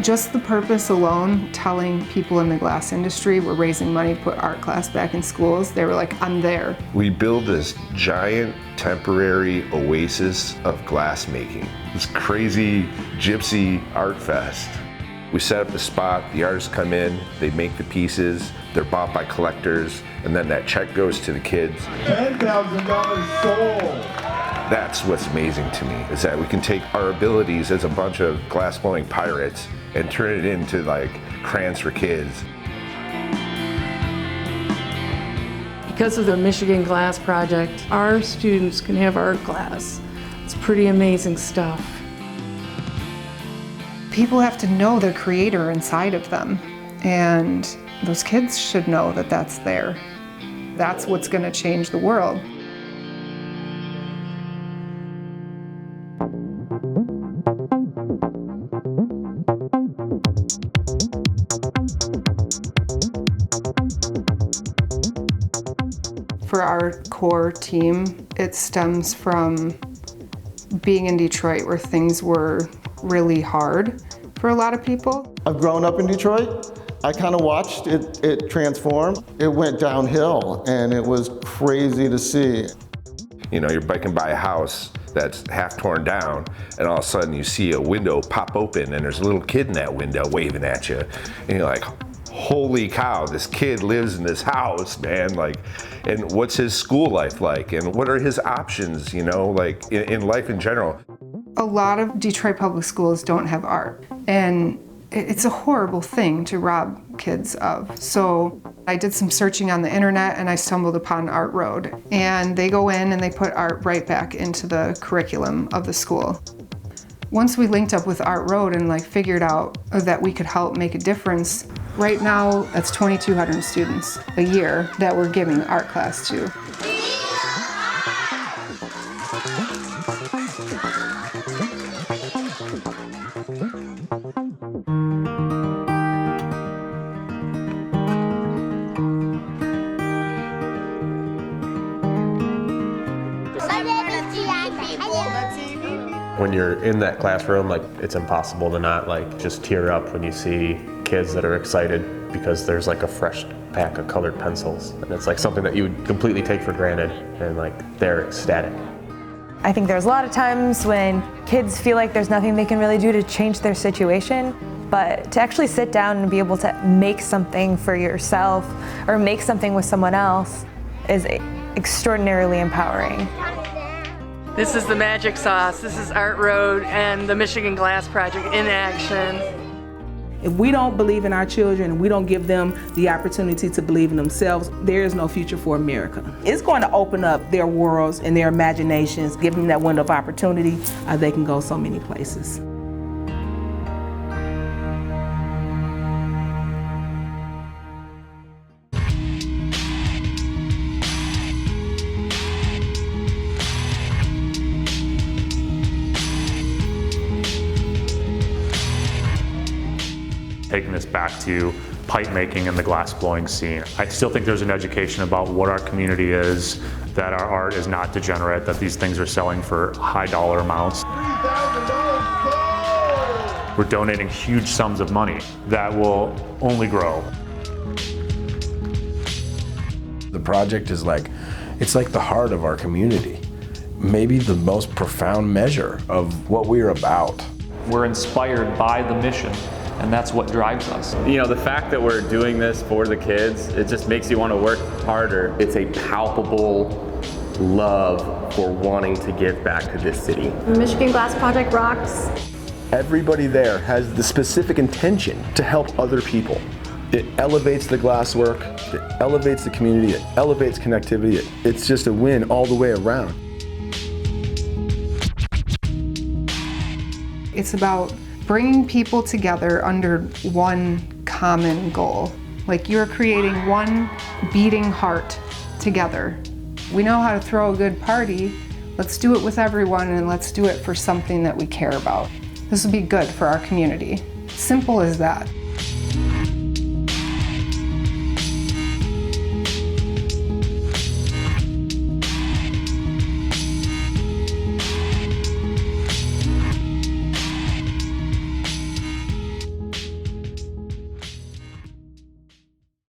Just the purpose alone, telling people in the glass industry we're raising money to put art class back in schools, they were like, I'm there. We build this giant temporary oasis of glass making. This crazy gypsy art fest. We set up the spot, the artists come in, they make the pieces, they're bought by collectors, and then that check goes to the kids. $10,000 sold. That's what's amazing to me, is that we can take our abilities as a bunch of glass-blowing pirates and turn it into like crayons for kids. Because of the Michigan Glass Project, our students can have art class. It's pretty amazing stuff. People have to know their creator inside of them, and those kids should know that that's there. That's what's going to change the world. For our core team, it stems from being in Detroit where things were really hard for a lot of people. I've grown up in Detroit. I kind of watched it transform. It went downhill and it was crazy to see. You know, you're biking by a house that's half torn down, and all of a sudden you see a window pop open and there's a little kid in that window waving at you. And you're like, holy cow, this kid lives in this house, man. Like, and what's his school life like? And what are his options, you know, like in life in general? A lot of Detroit public schools don't have art, and it's a horrible thing to rob kids of. So I did some searching on the internet and I stumbled upon Art Road. And they go in and they put art right back into the curriculum of the school. Once we linked up with Art Road and figured out that we could help make a difference, right now that's 2,200 students a year that we're giving art class to. When you're in that classroom, it's impossible to not just tear up when you see kids that are excited because there's a fresh pack of colored pencils. And it's something that you would completely take for granted, and they're ecstatic. I think there's a lot of times when kids feel like there's nothing they can really do to change their situation, but to actually sit down and be able to make something for yourself or make something with someone else is extraordinarily empowering. This is the magic sauce. This is Art Road and the Michigan Glass Project in action. If we don't believe in our children and we don't give them the opportunity to believe in themselves, there is no future for America. It's going to open up their worlds and their imaginations, give them that window of opportunity. They can go so many places. Taking this back to pipe making and the glass blowing scene. I still think there's an education about what our community is, that our art is not degenerate, that these things are selling for high dollar amounts. $3,000 We're donating huge sums of money that will only grow. The project is it's the heart of our community. Maybe the most profound measure of what we're about. We're inspired by the mission. And that's what drives us. You know, the fact that we're doing this for the kids, it just makes you want to work harder. It's a palpable love for wanting to give back to this city. The Michigan Glass Project rocks. Everybody there has the specific intention to help other people. It elevates the glass work, it elevates the community, it elevates connectivity. It's just a win all the way around. It's about bringing people together under one common goal. You're creating one beating heart together. We know how to throw a good party. Let's do it with everyone, and let's do it for something that we care about. This will be good for our community. Simple as that.